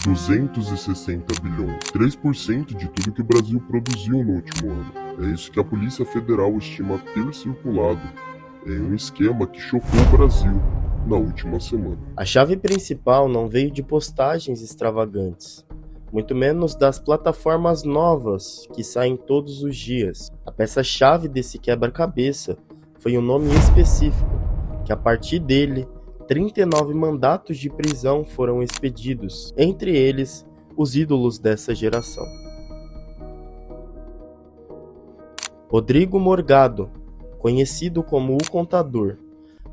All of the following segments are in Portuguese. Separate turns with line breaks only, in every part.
260 bilhões, 3% de tudo que o Brasil produziu no último ano. É isso que a Polícia Federal estima ter circulado em um esquema que chocou o Brasil na última semana.
A chave principal não veio de postagens extravagantes, muito menos das plataformas novas que saem todos os dias. A peça-chave desse quebra-cabeça foi um nome específico, que a partir dele, 39 mandatos de prisão foram expedidos, entre eles, os ídolos dessa geração. Rodrigo Morgado, conhecido como o Contador,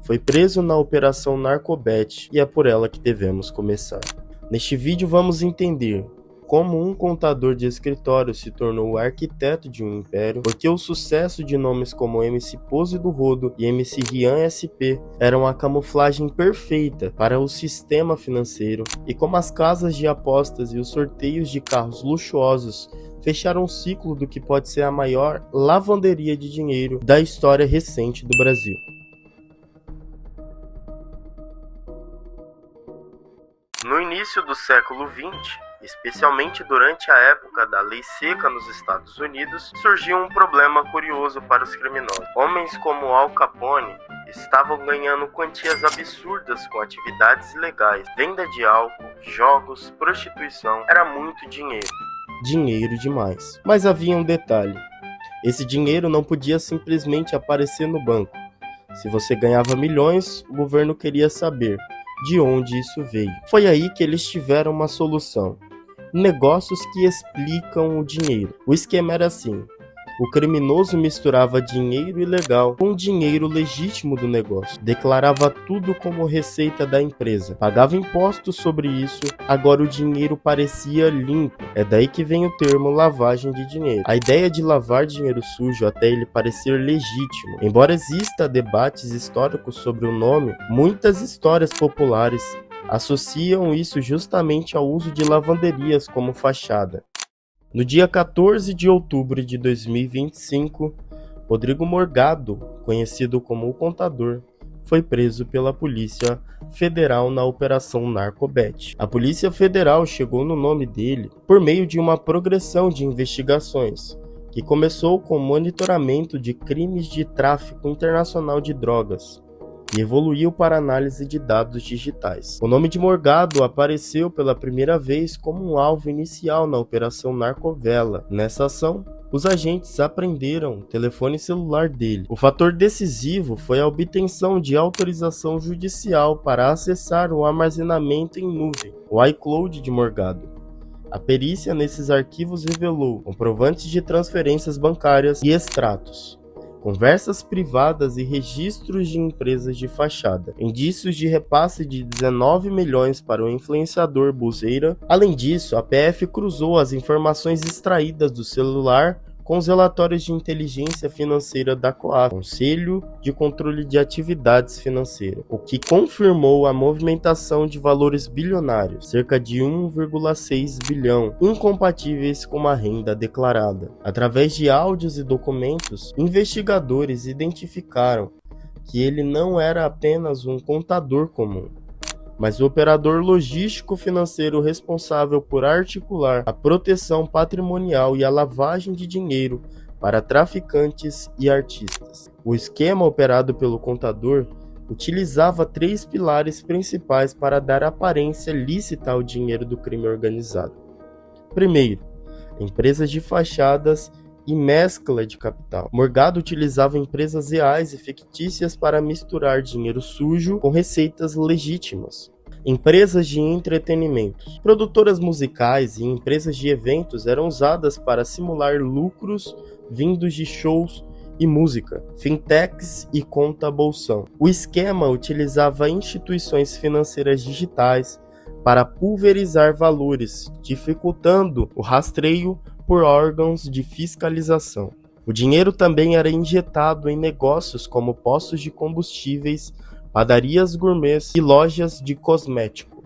foi preso na Operação Narcobet e é por ela que devemos começar. Neste vídeo vamos entender como um contador de escritório se tornou o arquiteto de um império, porque o sucesso de nomes como MC Pose do Rodo e MC Rian SP eram a camuflagem perfeita para o sistema financeiro, e como as casas de apostas e os sorteios de carros luxuosos fecharam um ciclo do que pode ser a maior lavanderia de dinheiro da história recente do Brasil. No início do século XX, especialmente durante a época da lei seca nos Estados Unidos, surgiu um problema curioso para os criminosos. Homens como Al Capone estavam ganhando quantias absurdas com atividades ilegais, venda de álcool, jogos, prostituição, era muito dinheiro. Dinheiro demais. Mas havia um detalhe: esse dinheiro não podia simplesmente aparecer no banco. Se você ganhava milhões, o governo queria saber de onde isso veio. Foi aí que eles tiveram uma solução: negócios que explicam o dinheiro. O esquema era assim: o criminoso misturava dinheiro ilegal com dinheiro legítimo do negócio, declarava tudo como receita da empresa, pagava impostos sobre isso, agora o dinheiro parecia limpo. É daí que vem o termo lavagem de dinheiro. A ideia de lavar dinheiro sujo até ele parecer legítimo. Embora exista debates históricos sobre o nome, muitas histórias populares associam isso justamente ao uso de lavanderias como fachada. No dia 14 de outubro de 2025, Rodrigo Morgado, conhecido como o Contador, foi preso pela Polícia Federal na Operação Narcobet. A Polícia Federal chegou no nome dele por meio de uma progressão de investigações, que começou com o monitoramento de crimes de tráfico internacional de drogas e evoluiu para análise de dados digitais. O nome de Morgado apareceu pela primeira vez como um alvo inicial na Operação Narcovela. Nessa ação, os agentes apreenderam o telefone celular dele. O fator decisivo foi a obtenção de autorização judicial para acessar o armazenamento em nuvem, o iCloud de Morgado. A perícia nesses arquivos revelou comprovantes de transferências bancárias e extratos, conversas privadas e registros de empresas de fachada, indícios de repasse de 19 milhões para o influenciador Buzeira. Além disso, a PF cruzou as informações extraídas do celular com os relatórios de inteligência financeira da COAF, Conselho de Controle de Atividades Financeiras, o que confirmou a movimentação de valores bilionários, cerca de 1,6 bilhão, incompatíveis com a renda declarada. Através de áudios e documentos, investigadores identificaram que ele não era apenas um contador comum, mas o operador logístico financeiro responsável por articular a proteção patrimonial e a lavagem de dinheiro para traficantes e artistas. O esquema operado pelo contador utilizava 3 pilares principais para dar aparência lícita ao dinheiro do crime organizado. Primeiro, empresas de fachadas e mescla de capital. Morgado utilizava empresas reais e fictícias para misturar dinheiro sujo com receitas legítimas. Empresas de entretenimento, produtoras musicais e empresas de eventos eram usadas para simular lucros vindos de shows e música, fintechs e conta bolsão. O esquema utilizava instituições financeiras digitais para pulverizar valores, dificultando o rastreio por órgãos de fiscalização. O dinheiro também era injetado em negócios como postos de combustíveis, padarias gourmets e lojas de cosmético.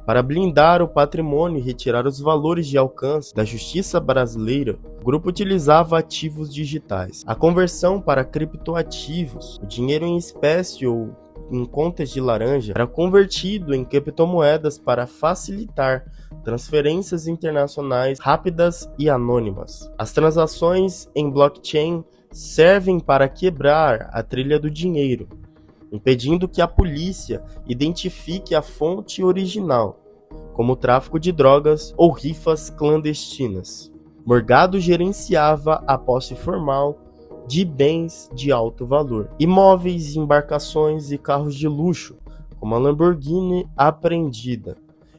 Para blindar o patrimônio e retirar os valores de alcance da justiça brasileira, o grupo utilizava ativos digitais. A conversão para criptoativos, o dinheiro em espécie ou em contas de laranja era convertido em criptomoedas para facilitar transferências internacionais rápidas e anônimas. As transações em blockchain servem para quebrar a trilha do dinheiro, impedindo que a polícia identifique a fonte original, como o tráfico de drogas ou rifas clandestinas. Morgado gerenciava a posse formal de bens de alto valor, imóveis, embarcações e carros de luxo, como a Lamborghini apreendida.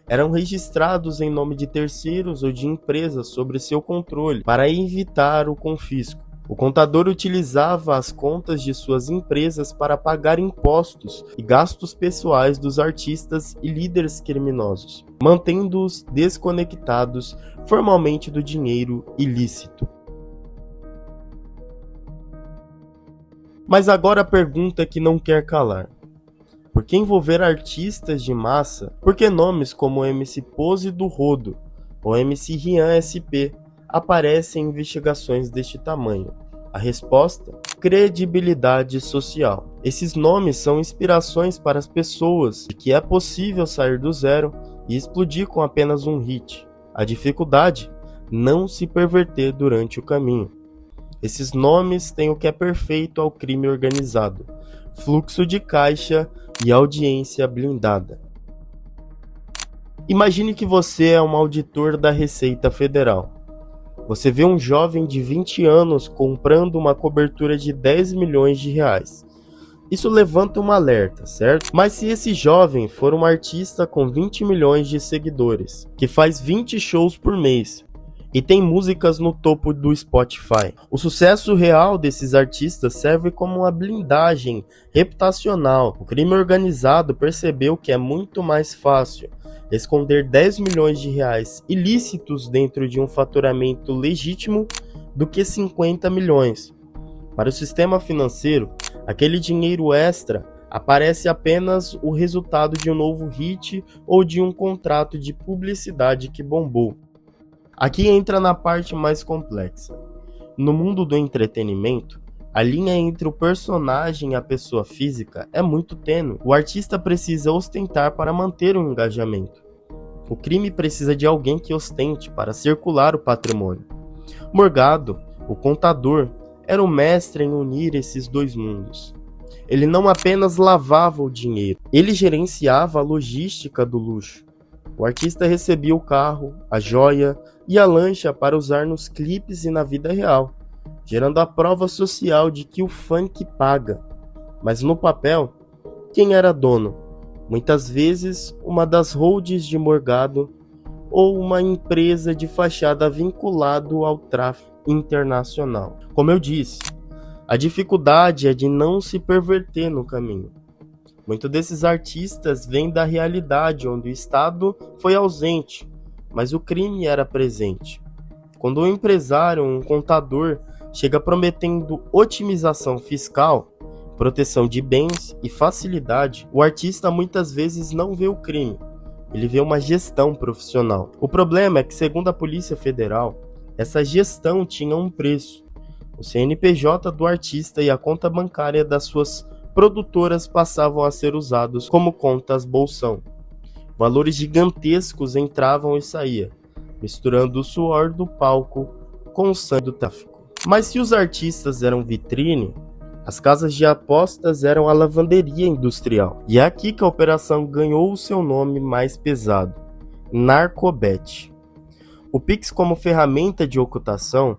Eram registrados em nome de terceiros ou de empresas sob seu controle para evitar o confisco. O contador utilizava as contas de suas empresas para pagar impostos e gastos pessoais dos artistas e líderes criminosos, mantendo-os desconectados formalmente do dinheiro ilícito. Mas agora a pergunta que não quer calar. Por que envolver artistas de massa? Por que nomes como MC Pose do Rodo ou MC Rian SP aparecem em investigações deste tamanho? A resposta: credibilidade social. Esses nomes são inspirações para as pessoas de que é possível sair do zero e explodir com apenas um hit. A dificuldade: não se perverter durante o caminho. Esses nomes têm o que é perfeito ao crime organizado: fluxo de caixa e audiência blindada. Imagine que você é um auditor da Receita Federal. Você vê um jovem de 20 anos comprando uma cobertura de 10 milhões de reais. Isso levanta um alerta, certo? Mas se esse jovem for um artista com 20 milhões de seguidores, que faz 20 shows por mês e tem músicas no topo do Spotify, o sucesso real desses artistas serve como uma blindagem reputacional. O crime organizado percebeu que é muito mais fácil esconder 10 milhões de reais ilícitos dentro de um faturamento legítimo do que 50 milhões. Para o sistema financeiro, aquele dinheiro extra aparece apenas o resultado de um novo hit ou de um contrato de publicidade que bombou. Aqui entra na parte mais complexa. No mundo do entretenimento, a linha entre o personagem e a pessoa física é muito tênue. O artista precisa ostentar para manter o engajamento. O crime precisa de alguém que ostente para circular o patrimônio. Morgado, o contador, era o mestre em unir esses dois mundos. Ele não apenas lavava o dinheiro, ele gerenciava a logística do luxo. O artista recebia o carro, a joia e a lancha para usar nos clipes e na vida real, gerando a prova social de que o funk paga. Mas no papel, quem era dono? Muitas vezes uma das holds de Morgado ou uma empresa de fachada vinculado ao tráfico internacional. Como eu disse, a dificuldade é de não se perverter no caminho. Muitos desses artistas vêm da realidade onde o Estado foi ausente, mas o crime era presente. Quando um empresário ou um contador chega prometendo otimização fiscal, proteção de bens e facilidade, o artista muitas vezes não vê o crime, ele vê uma gestão profissional. O problema é que, segundo a Polícia Federal, essa gestão tinha um preço. O CNPJ do artista e a conta bancária das suas produtoras passavam a ser usados como contas bolsão. Valores gigantescos entravam e saíam, misturando o suor do palco com o sangue do tráfico. Mas se os artistas eram vitrine, as casas de apostas eram a lavanderia industrial. E é aqui que a operação ganhou o seu nome mais pesado: Narcobet. O Pix como ferramenta de ocultação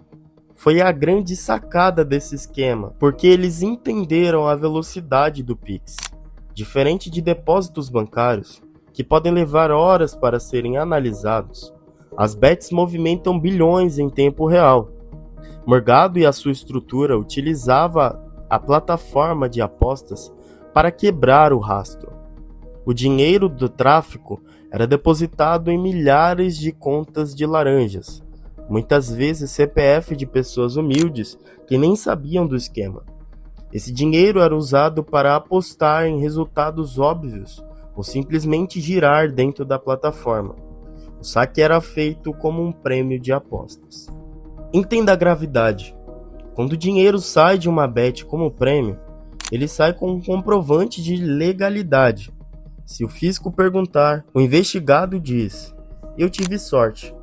foi a grande sacada desse esquema, porque eles entenderam a velocidade do Pix. Diferente de depósitos bancários, que podem levar horas para serem analisados, as bets movimentam bilhões em tempo real. Morgado e a sua estrutura utilizava a plataforma de apostas para quebrar o rastro. O dinheiro do tráfico era depositado em milhares de contas de laranjas, muitas vezes CPF de pessoas humildes que nem sabiam do esquema. Esse dinheiro era usado para apostar em resultados óbvios ou simplesmente girar dentro da plataforma. O saque era feito como um prêmio de apostas. Entenda a gravidade. Quando o dinheiro sai de uma bet como prêmio, ele sai com um comprovante de legalidade. Se o fisco perguntar, o investigado diz: eu tive sorte.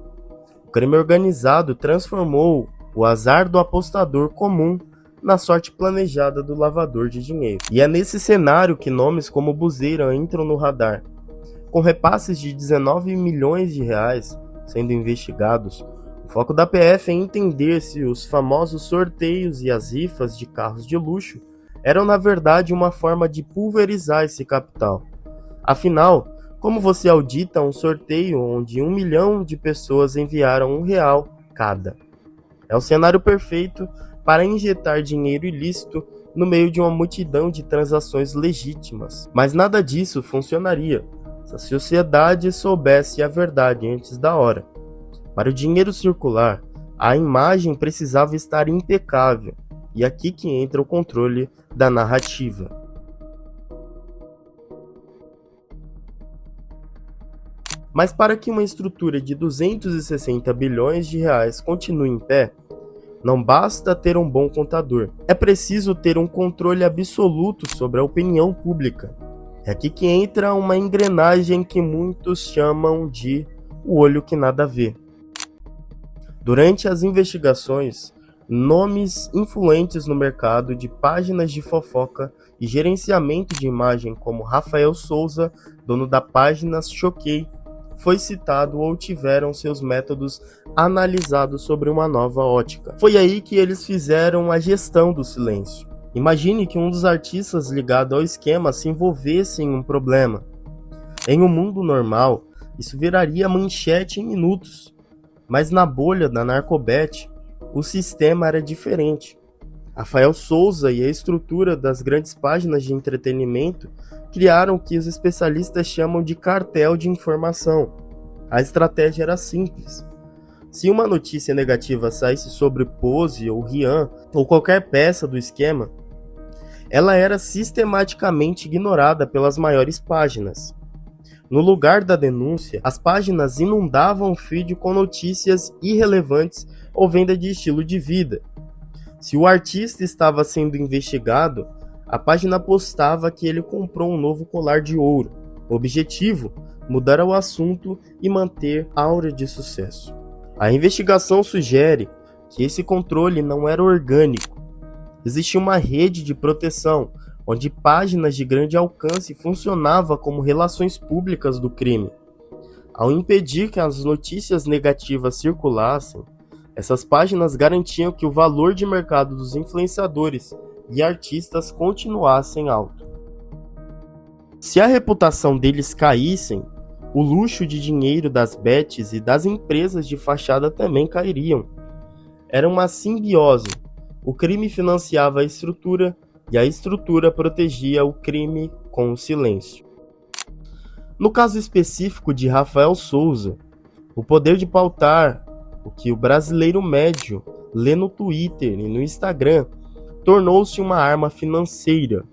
O crime organizado transformou o azar do apostador comum na sorte planejada do lavador de dinheiro. E é nesse cenário que nomes como Buzeira entram no radar. Com repasses de 19 milhões de reais sendo investigados, o foco da PF é entender se os famosos sorteios e as rifas de carros de luxo eram na verdade uma forma de pulverizar esse capital. Afinal, como você audita um sorteio onde 1 milhão de pessoas enviaram R$1 cada? É o cenário perfeito para injetar dinheiro ilícito no meio de uma multidão de transações legítimas. Mas nada disso funcionaria se a sociedade soubesse a verdade antes da hora. Para o dinheiro circular, a imagem precisava estar impecável, e aqui que entra o controle da narrativa. Mas para que uma estrutura de 260 bilhões de reais continue em pé, não basta ter um bom contador, é preciso ter um controle absoluto sobre a opinião pública. É aqui que entra uma engrenagem que muitos chamam de o olho que nada vê. Durante as investigações, nomes influentes no mercado de páginas de fofoca e gerenciamento de imagem como Rafael Souza, dono da página Choquei, foi citado ou tiveram seus métodos analisados sobre uma nova ótica. Foi aí que eles fizeram a gestão do silêncio. Imagine que um dos artistas ligado ao esquema se envolvesse em um problema. Em um mundo normal, isso viraria manchete em minutos. Mas na bolha da Narcobet, o sistema era diferente. Rafael Souza e a estrutura das grandes páginas de entretenimento criaram o que os especialistas chamam de cartel de informação. A estratégia era simples. Se uma notícia negativa saísse sobre Pose ou Rian ou qualquer peça do esquema, ela era sistematicamente ignorada pelas maiores páginas. No lugar da denúncia, as páginas inundavam o feed com notícias irrelevantes ou venda de estilo de vida. Se o artista estava sendo investigado, a página postava que ele comprou um novo colar de ouro. O objetivo, mudar o assunto e manter aura de sucesso. A investigação sugere que esse controle não era orgânico. Existia uma rede de proteção, onde páginas de grande alcance funcionavam como relações públicas do crime. Ao impedir que as notícias negativas circulassem, essas páginas garantiam que o valor de mercado dos influenciadores e artistas continuassem alto. Se a reputação deles caíssem, o luxo de dinheiro das bets e das empresas de fachada também cairiam. Era uma simbiose. O crime financiava a estrutura e a estrutura protegia o crime com o silêncio. No caso específico de Rafael Souza, o poder de pautar o que o brasileiro médio lê no Twitter e no Instagram tornou-se uma arma financeira.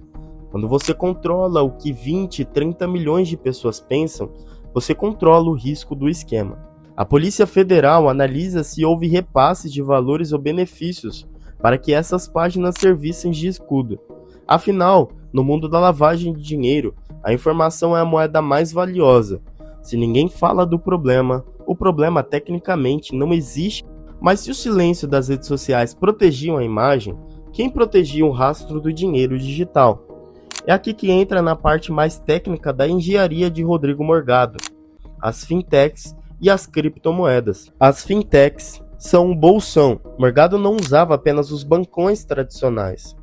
Quando você controla o que 20, 30 milhões de pessoas pensam, você controla o risco do esquema. A Polícia Federal analisa se houve repasses de valores ou benefícios para que essas páginas servissem de escudo. Afinal, no mundo da lavagem de dinheiro, a informação é a moeda mais valiosa. Se ninguém fala do problema, o problema tecnicamente não existe. Mas se o silêncio das redes sociais protegiam a imagem, quem protegia o rastro do dinheiro digital? É aqui que entra na parte mais técnica da engenharia de Rodrigo Morgado, as fintechs e as criptomoedas. As fintechs são um bolsão. Morgado não usava apenas os bancões tradicionais.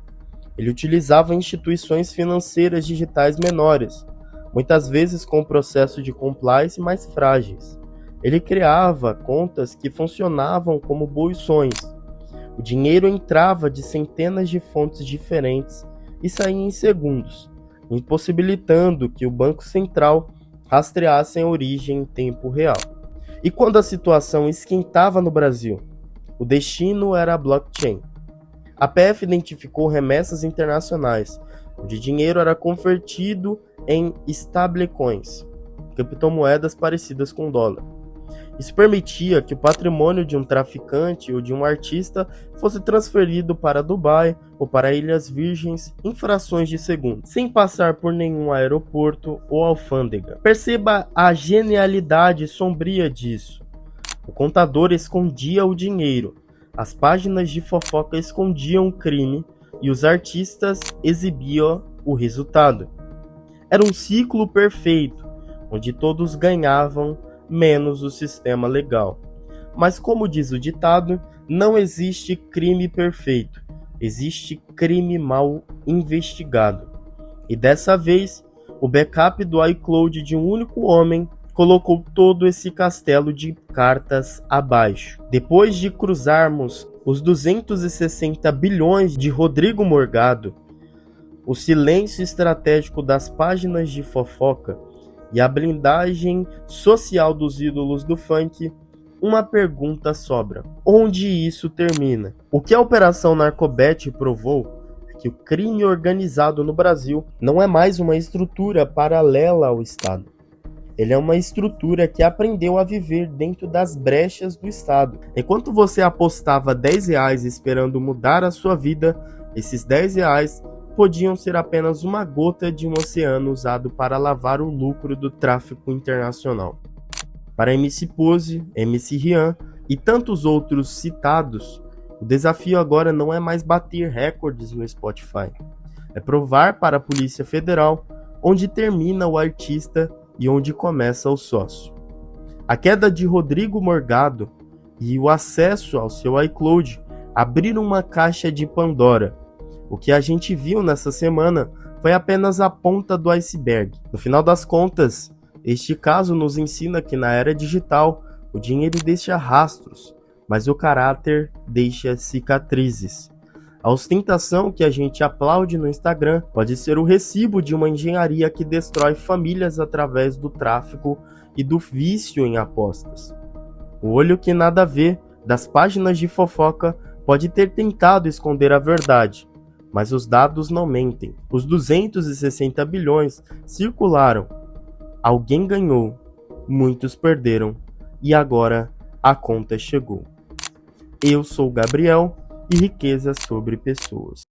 Ele utilizava instituições financeiras digitais menores, muitas vezes com um processo de compliance mais frágeis. Ele criava contas que funcionavam como bolsões. O dinheiro entrava de centenas de fontes diferentes e saía em segundos, impossibilitando que o Banco Central rastreasse a origem em tempo real. E quando a situação esquentava no Brasil, o destino era a blockchain. A PF identificou remessas internacionais, onde dinheiro era convertido em stablecoins, criptomoedas parecidas com dólar. Isso permitia que o patrimônio de um traficante ou de um artista fosse transferido para Dubai ou para Ilhas Virgens em frações de segundo, sem passar por nenhum aeroporto ou alfândega. Perceba a genialidade sombria disso. O contador escondia o dinheiro, as páginas de fofoca escondiam o crime e os artistas exibiam o resultado. Era um ciclo perfeito, onde todos ganhavam, menos o sistema legal. Mas como diz o ditado, não existe crime perfeito, existe crime mal investigado. E dessa vez, o backup do iCloud de um único homem colocou todo esse castelo de cartas abaixo. Depois de cruzarmos os 260 bilhões de Rodrigo Morgado, o silêncio estratégico das páginas de fofoca e a blindagem social dos ídolos do funk, uma pergunta sobra: onde isso termina? O que a Operação Narcobet provou é que o crime organizado no Brasil não é mais uma estrutura paralela ao Estado. Ele é uma estrutura que aprendeu a viver dentro das brechas do Estado. Enquanto você apostava R$10 esperando mudar a sua vida, esses R$10 podiam ser apenas uma gota de um oceano usado para lavar o lucro do tráfico internacional. Para MC Pose, MC Rian e tantos outros citados, o desafio agora não é mais bater recordes no Spotify. É provar para a Polícia Federal onde termina o artista e onde começa o sócio. A queda de Rodrigo Morgado e o acesso ao seu iCloud abriram uma caixa de Pandora. O que a gente viu nessa semana foi apenas a ponta do iceberg. No final das contas, este caso nos ensina que na era digital o dinheiro deixa rastros, mas o caráter deixa cicatrizes. A ostentação que a gente aplaude no Instagram pode ser o recibo de uma engenharia que destrói famílias através do tráfico e do vício em apostas. O olho que nada vê das páginas de fofoca pode ter tentado esconder a verdade, mas os dados não mentem. Os 260 bilhões circularam. Alguém ganhou, muitos perderam e agora a conta chegou. Eu sou Gabriel e riqueza sobre pessoas.